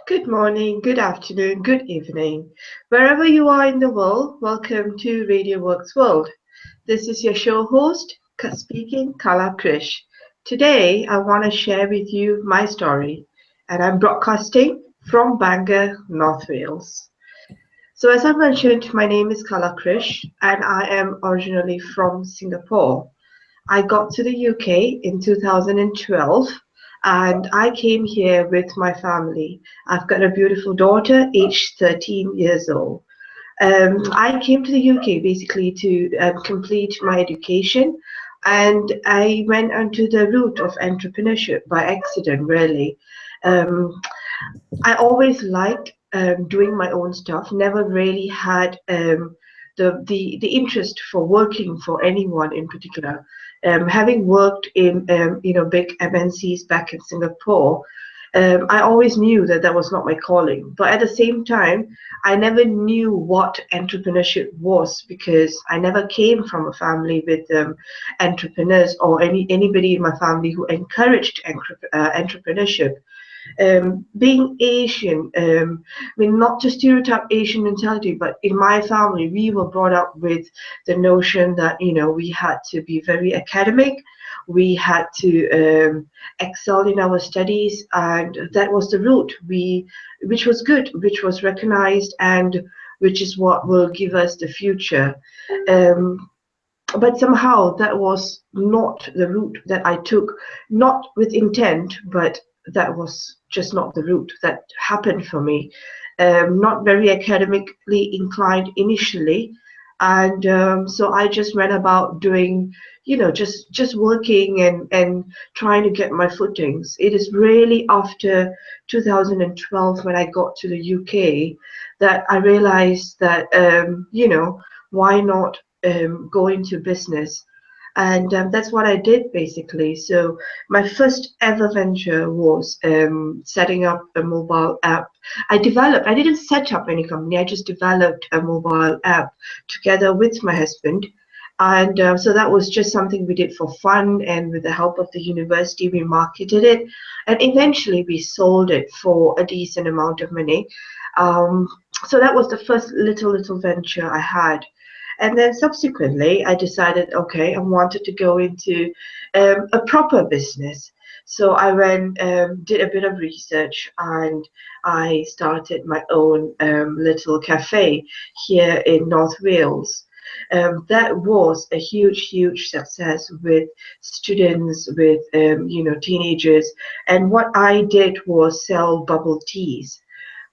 Good morning, good afternoon, good evening. Wherever you are in the world, welcome to Radio Works World. This is your show host, speaking Kala Krish. Today, I want to share with you my story, and I'm broadcasting from Bangor, North Wales. So, as I mentioned, my name is Kala Krish, and I am originally from Singapore. I got to the UK in 2012 and I came here with my family. I've got a beautiful daughter, aged 13 years old. I came to the UK basically to complete my education, and I went onto the route of entrepreneurship by accident, really. Um, I always liked doing my own stuff. Never really had the interest for working for anyone in particular. Having worked in big MNCs back in Singapore, I always knew that that was not my calling. But at the same time, I never knew what entrepreneurship was because I never came from a family with entrepreneurs or anybody in my family who encouraged entrepreneurship. Being Asian, I mean, not to stereotype Asian mentality, but in my family, we were brought up with the notion that, we had to be very academic, we had to excel in our studies, and that was the route which was good, which was recognized, and which is what will give us the future. Um, but somehow that was not the route that I took, not with intent, but that was just not the route that happened for me. Not very academically inclined initially, and so I just went about doing, just working and trying to get my footings. It is really after 2012 when I got to the UK that I realized that, why not go into business. And that's what I did basically. So my first ever venture was setting up a mobile app. I didn't set up any company, I just developed a mobile app together with my husband. And so that was just something we did for fun. And with the help of the university, we marketed it. And eventually we sold it for a decent amount of money. Um, so that was the first little venture I had. And then subsequently, I decided, okay, I wanted to go into a proper business. So I went, did a bit of research, and I started my own little cafe here in North Wales. That was a huge success with students, with teenagers. And what I did was sell bubble teas.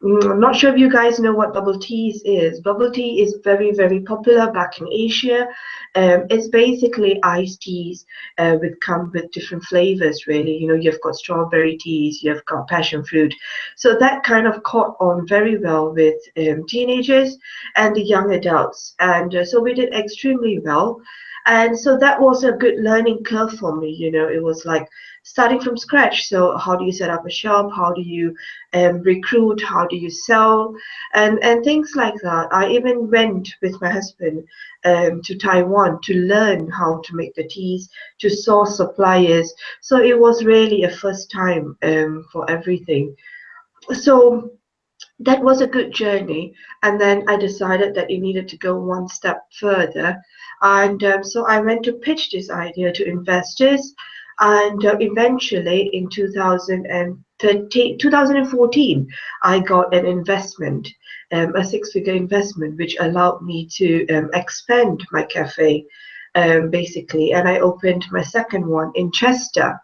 I'm not sure if you guys know what bubble teas is. Bubble tea is very popular back in Asia. It's basically iced teas with come with different flavors. Really, you've got strawberry teas, you've got passion fruit. So that kind of caught on very well with teenagers and the young adults, and so we did extremely well. And so that was a good learning curve for me. It was like starting from scratch. So how do you set up a shop? How do you recruit? How do you sell? And things like that. I even went with my husband to Taiwan to learn how to make the teas, to source suppliers. So it was really a first time for everything. So that was a good journey. And then I decided that it needed to go one step further. And so I went to pitch this idea to investors. And eventually in 2014, I got an investment, a six-figure investment, which allowed me to expand my cafe, basically. And I opened my second one in Chester.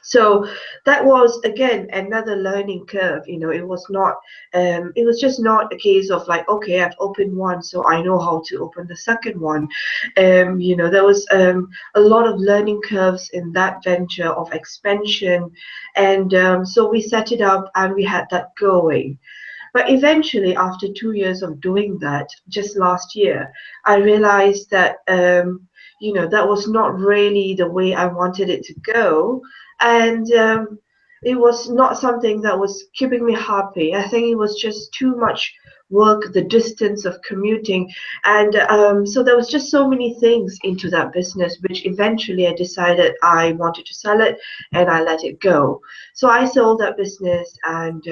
So that was again another learning curve. It was not, it was just not a case of like, okay, I've opened one, so I know how to open the second one. There was a lot of learning curves in that venture of expansion, and so we set it up and we had that going. But eventually, after 2 years of doing that, just last year, I realized that that was not really the way I wanted it to go. And it was not something that was keeping me happy. I think it was just too much work, the distance of commuting, and so there was just so many things into that business, which eventually I decided I wanted to sell it, and I let it go. So I sold that business, and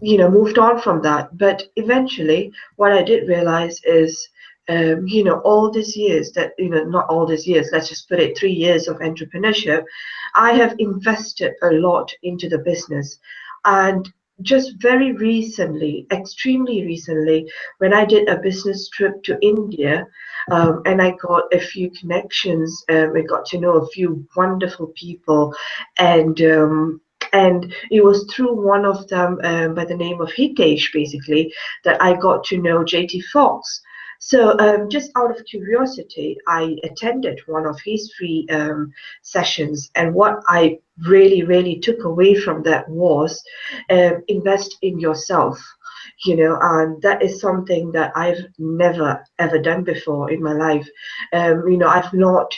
moved on from that. But eventually, what I did realize is, all these years that, not all these years, let's just put it 3 years of entrepreneurship, I have invested a lot into the business. And just very recently, extremely recently, when I did a business trip to India, and I got a few connections, I got to know a few wonderful people, and it was through one of them, by the name of Hitesh, basically, that I got to know JT Fox. So, just out of curiosity, I attended one of his free sessions, and what I really, really took away from that was, invest in yourself. And that is something that I've never ever done before in my life. I've not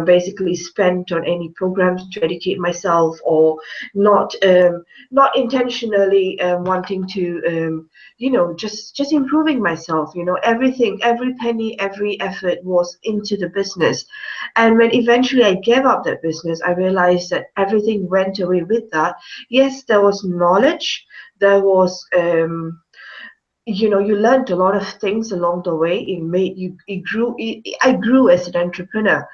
basically spent on any programs to educate myself, or not intentionally wanting to just improving myself. Everything, every penny, every effort was into the business. And when eventually I gave up that business, I realized that everything went away with that. Yes, there was knowledge, there was you learned a lot of things along the way. I grew as an entrepreneur,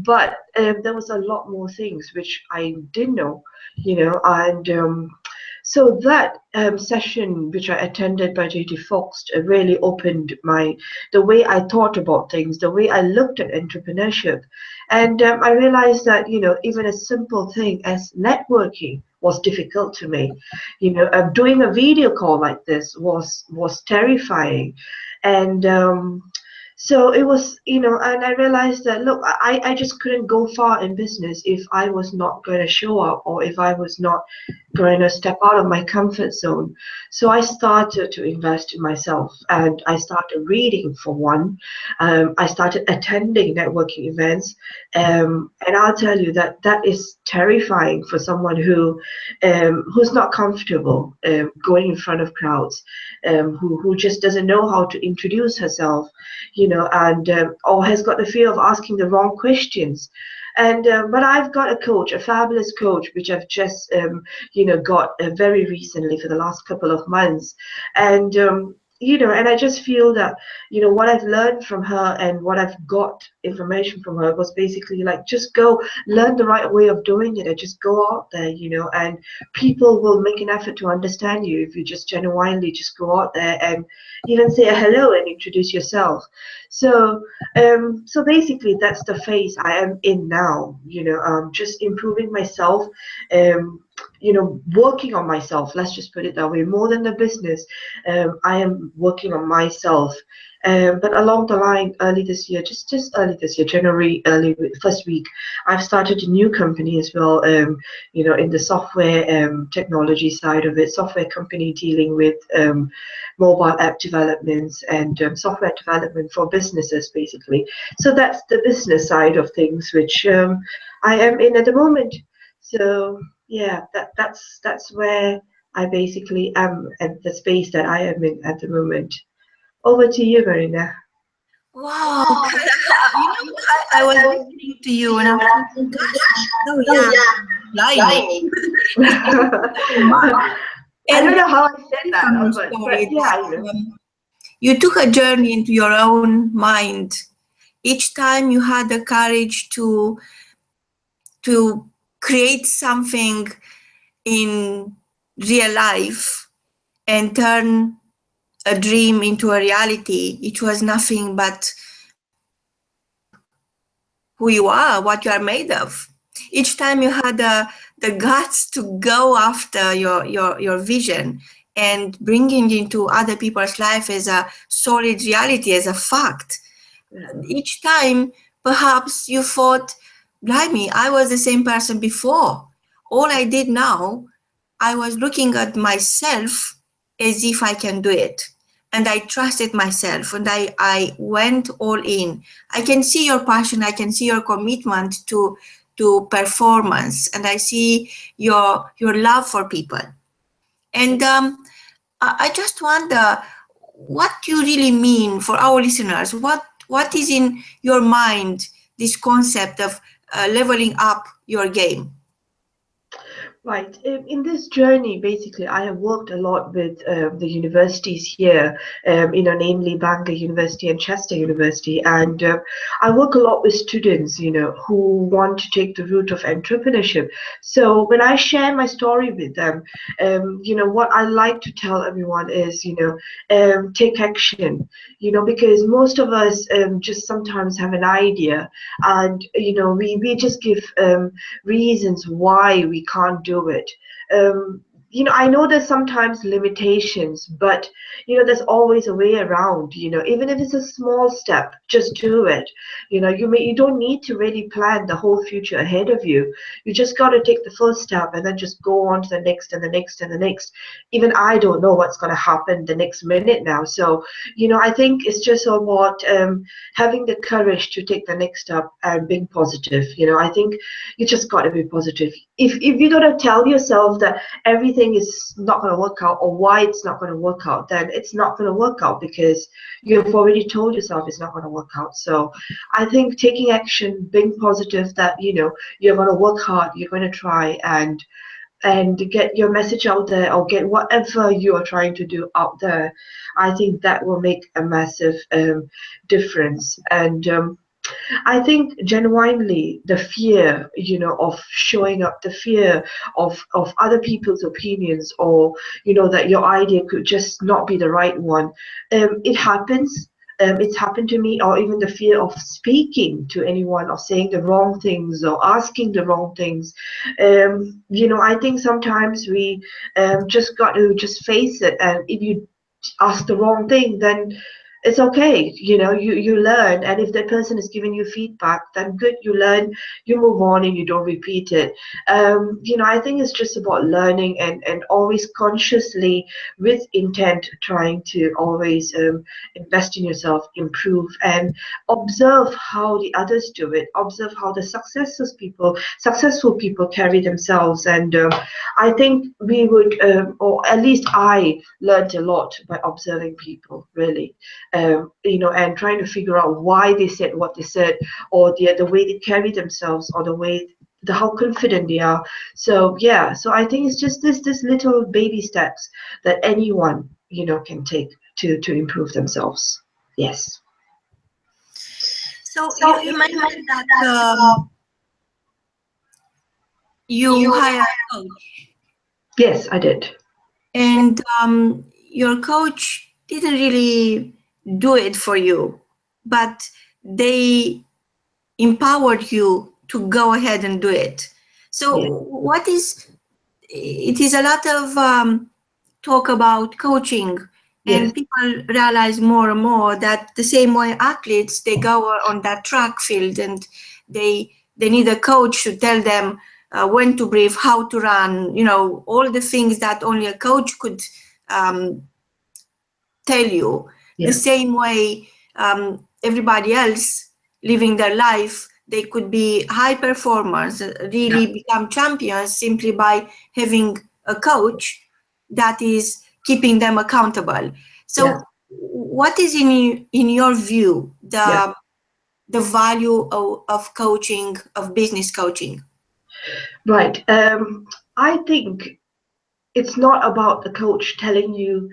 but there was a lot more things which I didn't know, and so that session which I attended by JT Fox really opened the way I thought about things, the way I looked at entrepreneurship. And I realized that, even a simple thing as networking was difficult to me. Doing a video call like this was terrifying. And so it was, and I realized that, look, I just couldn't go far in business if I was not going to show up, or if I was not going to step out of my comfort zone. So I started to invest in myself, and I started reading, for one. I started attending networking events, and I'll tell you that that is terrifying for someone who's not comfortable going in front of crowds, who just doesn't know how to introduce herself, and or has got the fear of asking the wrong questions. And but I've got a coach, a fabulous coach, which I've just got very recently for the last couple of months. And and I just feel that, what I've learned from her, and what I've got information from her, was basically like, just go learn the right way of doing it, and just go out there, and people will make an effort to understand you if you just genuinely just go out there and even say a hello and introduce yourself. So so basically that's the phase I am in now, just improving myself, working on myself, let's just put it that way, more than the business. I am working on myself. But along the line, early this year, just early this year, January, first week, I've started a new company as well, in the software technology side of it, software company dealing with mobile app developments and software development for businesses, basically. So that's the business side of things, which I am in at the moment. So yeah, that's where I basically am, at the space that I am in at the moment. Over to you, Marina. Wow, I was listening to you and I'm thinking, gosh, so young, flying. I don't And know how I said that, from your but story yeah, that you took a journey into your own mind. Each time you had the courage to create something in real life and turn a dream into a reality. It was nothing but who you are, what you are made of. Each time you had the guts to go after your vision and bringing into other people's life as a solid reality, as a fact. Each time, perhaps you thought, blimey, I was the same person before. All I did now, I was looking at myself as if I can do it. And I trusted myself and I went all in. I can see your passion, I can see your commitment to to performance, and I see your love for people. And I just wonder what you really mean for our listeners. What is in your mind, this concept of leveling up your game? Right. In this journey, basically, I have worked a lot with the universities here, namely Bangor University and Chester University, and I work a lot with students, who want to take the route of entrepreneurship. So when I share my story with them, what I like to tell everyone is, take action, because most of us just sometimes have an idea, and we just give reasons why we can't do it. I know there's sometimes limitations, but there's always a way around. Even if it's a small step, just do it. You don't need to really plan the whole future ahead of you. You just got to take the first step and then just go on to the next and the next and the next. Even I don't know what's going to happen the next minute now. So I think it's just about having the courage to take the next step and being positive. I think you just got to be positive. If you're going to tell yourself that everything is not going to work out, or why it's not going to work out, then it's not going to work out, because you've already told yourself it's not going to work out. So I think taking action, being positive, that you're going to work hard, you're going to try and get your message out there, or get whatever you are trying to do out there, I think that will make a massive difference. And I think genuinely the fear, of showing up, the fear of other people's opinions, or that your idea could just not be the right one. It happens. It's happened to me, or even the fear of speaking to anyone, or saying the wrong things, or asking the wrong things. I think sometimes we just got to just face it, and if you ask the wrong thing, then it's okay. You learn, and if that person is giving you feedback, then good, you learn, you move on, and you don't repeat it. I think it's just about learning, and always consciously, with intent, trying to always invest in yourself, improve, and observe how the others do it, observe how the successful people carry themselves. And I think we would, or at least I learned a lot by observing people, really. And trying to figure out why they said what they said, or the way they carry themselves, or how confident they are. So yeah, so I think it's just this little baby steps that anyone can take to improve themselves. Yes. So you mentioned that you hire a coach, Yes, I did. and your coach didn't really do it for you, but they empowered you to go ahead and do it. So Yes. it is a lot of talk about coaching, Yes. and people realize more and more that the same way athletes, they go on that track field, and they need a coach to tell them when to breathe, how to run, all the things that only a coach could um, tell you. The Yeah. same way everybody else living their life, they could be high performers, Yeah. really become champions simply by having a coach that is keeping them accountable. Yeah. So what is in your view Yeah. the value of coaching, of business coaching? Right. I think it's not about the coach telling you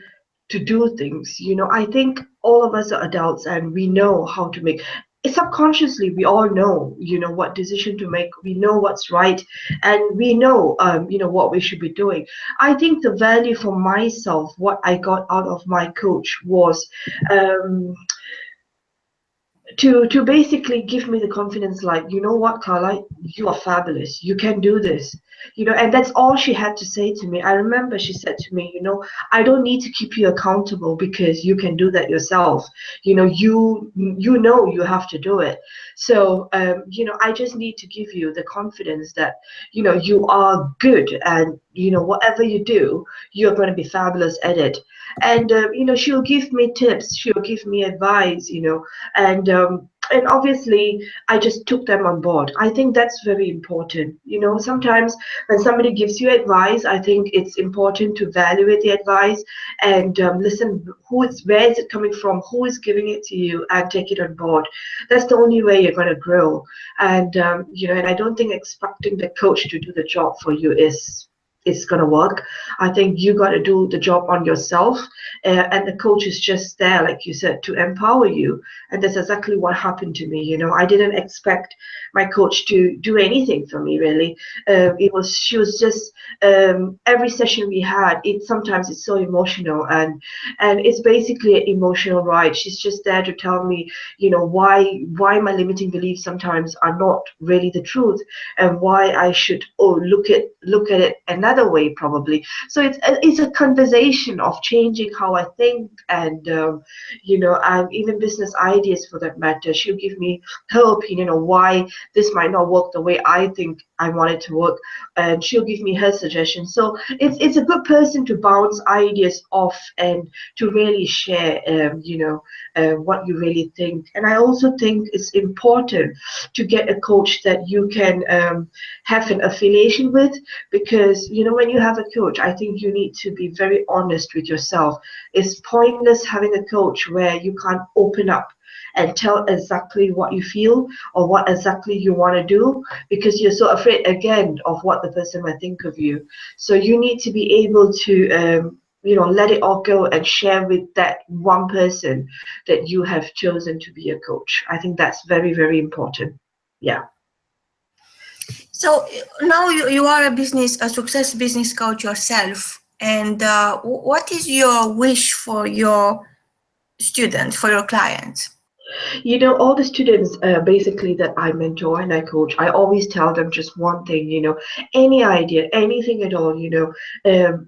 to do things. I think all of us are adults, and we know how to make, subconsciously, we all know, what decision to make. We know what's right, and we know, what we should be doing. I think the value for myself, what I got out of my coach was, um, to basically give me the confidence, like, what, Carla, you are fabulous, you can do this. And that's all she had to say to me. I remember she said to me, I don't need to keep you accountable, because you can do that yourself. You have to do it. So I just need to give you the confidence that you are good, and whatever you do, you're going to be fabulous at it. And she'll give me tips, she'll give me advice, and and obviously I just took them on board. I think that's very important. Sometimes when somebody gives you advice, I think it's important to evaluate the advice and listen where is it coming from, who is giving it to you, and take it on board. That's the only way you're going to grow. And and I don't think expecting the coach to do the job for you is going to work. I think you got to do the job on yourself, and the coach is just there, like you said, to empower you. And that's exactly what happened to me. I didn't expect my coach to do anything for me, really. She was just, every session we had, sometimes it's so emotional, and it's basically an emotional ride. She's just there to tell me, why my limiting beliefs sometimes are not really the truth, and why I should look at it another way, probably. So it's a conversation of changing how I think, and and even business ideas for that matter. She'll give me her opinion on why this might not work the way I think I want it to work, and she'll give me her suggestions. So it's a good person to bounce ideas off and to really share, what you really think. And I also think it's important to get a coach that you can have an affiliation with, because when you have a coach, I think you need to be very honest with yourself. It's pointless having a coach where you can't open up and tell exactly what you feel or what exactly you want to do, because you're so afraid again of what the person might think of you. So you need to be able to let it all go and share with that one person that you have chosen to be a coach. I think that's very, very important. Yeah. So now you are a success business coach yourself. And what is your wish for your students, for your clients? All the students basically that I mentor and I coach, I always tell them just one thing, any idea, anything at all,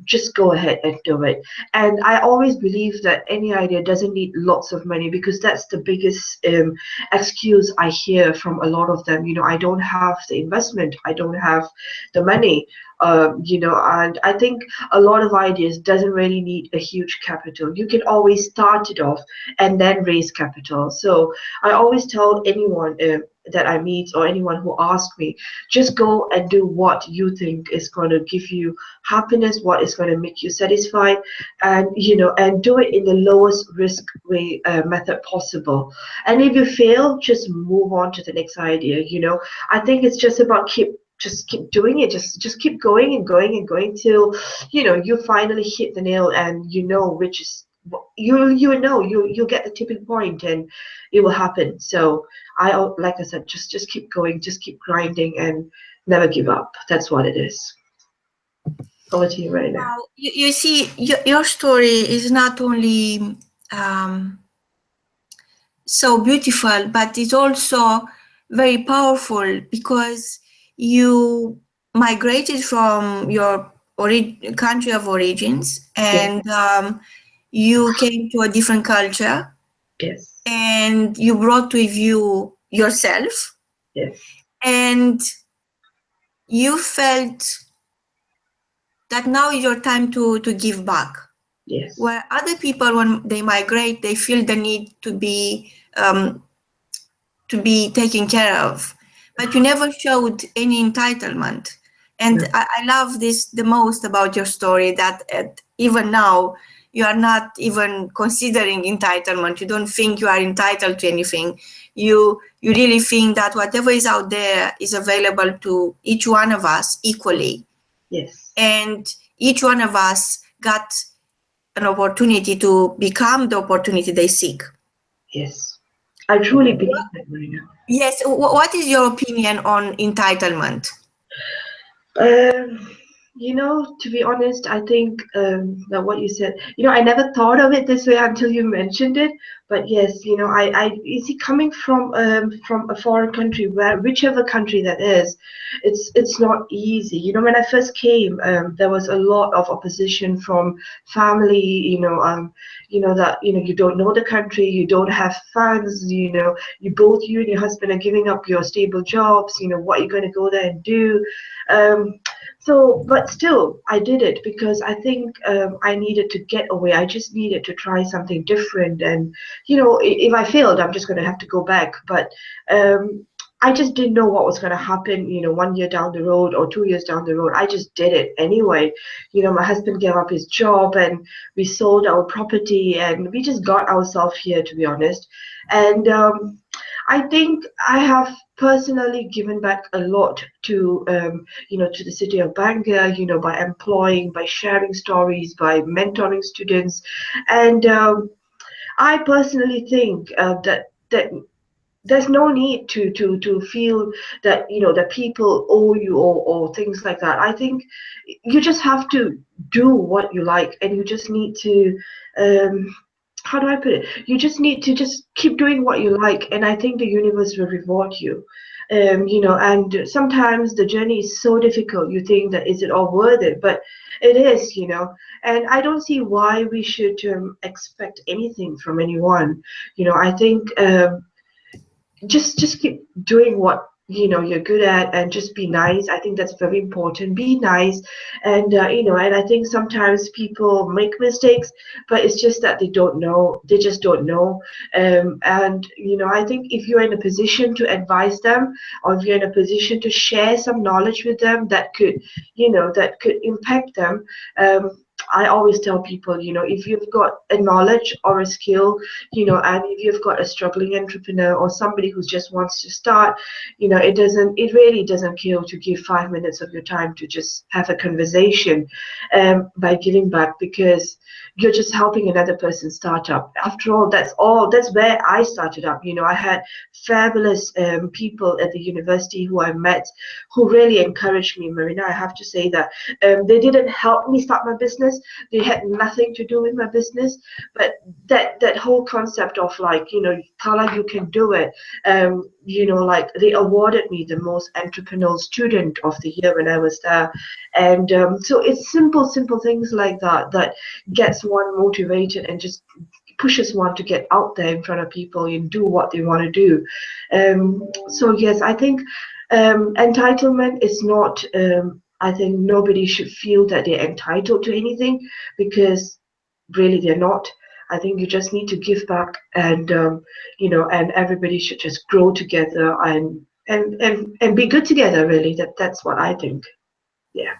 just go ahead and do it. And I always believe that any idea doesn't need lots of money, because that's the biggest excuse I hear from a lot of them. I don't have the investment, I don't have the money. And I think a lot of ideas doesn't really need a huge capital. You can always start it off and then raise capital. So I always tell anyone that I meet, or anyone who asks me, just go and do what you think is going to give you happiness, what is going to make you satisfied, and and do it in the lowest risk way method possible. And if you fail, just move on to the next idea. I think it's just about just keep doing it, just keep going and going and going till you finally hit the nail, and which is you'll get the tipping point and it will happen. So like I said, just keep going, just keep grinding and never give up. That's what it is. Over to you right now. Now, you see, your story is not only so beautiful, but it's also very powerful, because you migrated from your country of origins, and you came to a different culture. Yes. And you brought with you yourself. Yes. And you felt that now is your time to give back. Yes. Where other people, when they migrate, they feel the need to be taken care of, but you never showed any entitlement. And No. I love this the most about your story, that even now you are not even considering entitlement. You don't think you are entitled to anything. You really think that whatever is out there is available to each one of us equally. Yes. And each one of us got an opportunity to become the opportunity they seek. Yes. I truly believe that, Marina. Yes. What is your opinion on entitlement? To be honest, I think that what you said, I never thought of it this way until you mentioned it. But yes, you see, coming from a foreign country, whichever country that is, it's not easy. When I first came, there was a lot of opposition from family. That you don't know the country, you don't have funds. You and your husband are giving up your stable jobs. What are you going to go there and do? So, but still, I did it because I think I needed to get away. I just needed to try something different. And, if I failed, I'm just going to have to go back. But I just didn't know what was going to happen, 1 year down the road or 2 years down the road. I just did it anyway. My husband gave up his job and we sold our property and we just got ourselves here, to be honest. And I think I have personally given back a lot to the city of Bangor, by employing, by sharing stories, by mentoring students. And I personally think that there's no need to feel that that people owe you or things like that. I think you just have to do what you like, and you just need to um, how do I put it? You just need to just keep doing what you like, and I think the universe will reward you. And sometimes the journey is so difficult. You think that is it all worth it, but it is, And I don't see why we should expect anything from anyone. I think just keep doing what you're good at, and just be nice. I think that's very important. Be nice. And and I think sometimes people make mistakes, but it's just that they just don't know. And I think if you're in a position to advise them, or if you're in a position to share some knowledge with them that could impact them. I always tell people, if you've got a knowledge or a skill, and if you've got a struggling entrepreneur or somebody who just wants to start, it really doesn't kill to give 5 minutes of your time to just have a conversation by giving back, because you're just helping another person start up. After all, that's where I started up. I had fabulous people at the university who I met who really encouraged me, Marina. I have to say that they didn't help me start my business. They had nothing to do with my business, but that whole concept of like, Kala, you can do it. Like they awarded me the most entrepreneurial student of the year when I was there. And so it's simple things like that gets one motivated and just pushes one to get out there in front of people and do what they want to do. So yes, I think entitlement is not. I think nobody should feel that they're entitled to anything, because really they're not. I think you just need to give back, and and everybody should just grow together and be good together. Really, that's what I think. Yeah.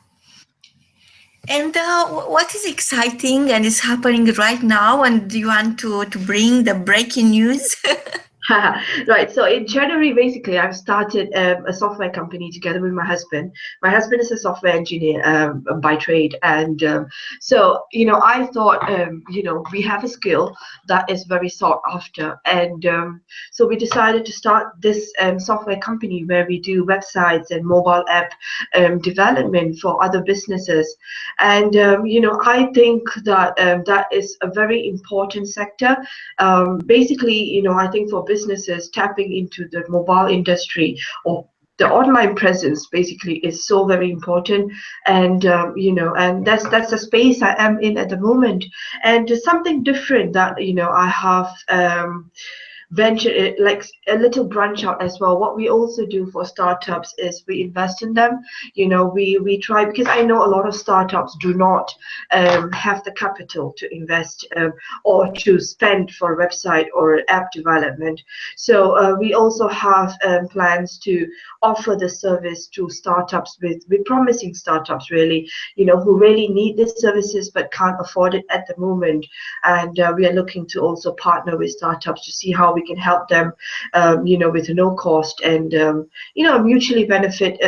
And what is exciting and is happening right now? And do you want to bring the breaking news? Right. So in January, basically, I've started a software company together with my husband. My husband is a software engineer by trade, and so I thought, we have a skill that is very sought after, and so we decided to start this software company where we do websites and mobile app development for other businesses. And I think that that is a very important sector. Basically, I think for businesses tapping into the mobile industry or the online presence basically is so very important. And and that's the space I am in at the moment. And something different that I have venture it, like a little branch out as well. What we also do for startups is we invest in them. We try, because I know a lot of startups do not have the capital to invest or to spend for a website or app development. So we also have plans to offer the service to startups with promising startups, really, who really need these services but can't afford it at the moment. And we are looking to also partner with startups to see how we can help them, with no cost, and a mutually benefit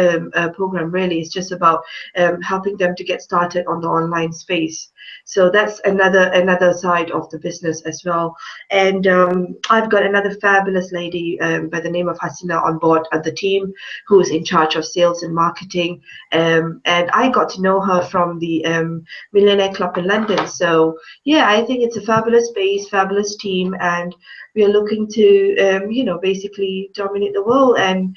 program. Really, it's just about helping them to get started on the online space. So that's another side of the business as well. And I've got another fabulous lady by the name of Hasina on board at the team, who is in charge of sales and marketing. And I got to know her from the Millionaire Club in London. So yeah, I think it's a fabulous space, fabulous team, and we are looking to, basically dominate the world and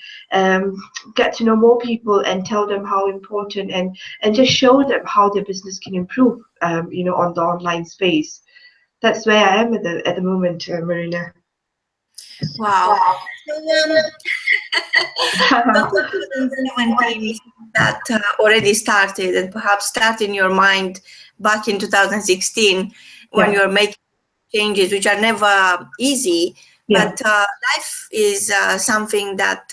get to know more people and tell them how important, and just show them how their business can improve, on the online space. That's where I am at the moment, Marina. Wow. So, So 2017 that already started and perhaps start in your mind back in 2016 when Yeah. you're making changes, which are never easy, Yeah. but life is something that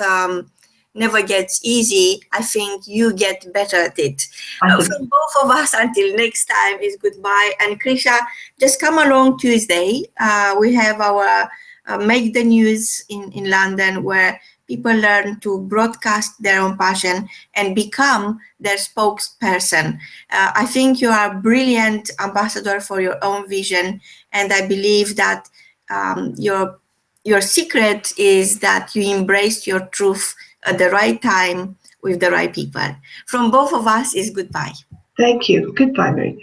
never gets easy. I think you get better at it. I think From both of us, until next time is goodbye. And Krisha, just come along Tuesday. We have our Make the News in London, where people learn to broadcast their own passion and become their spokesperson. I think you are a brilliant ambassador for your own vision, and I believe that your secret is that you embraced your truth at the right time with the right people. From both of us is goodbye. Thank you. Goodbye, Maria.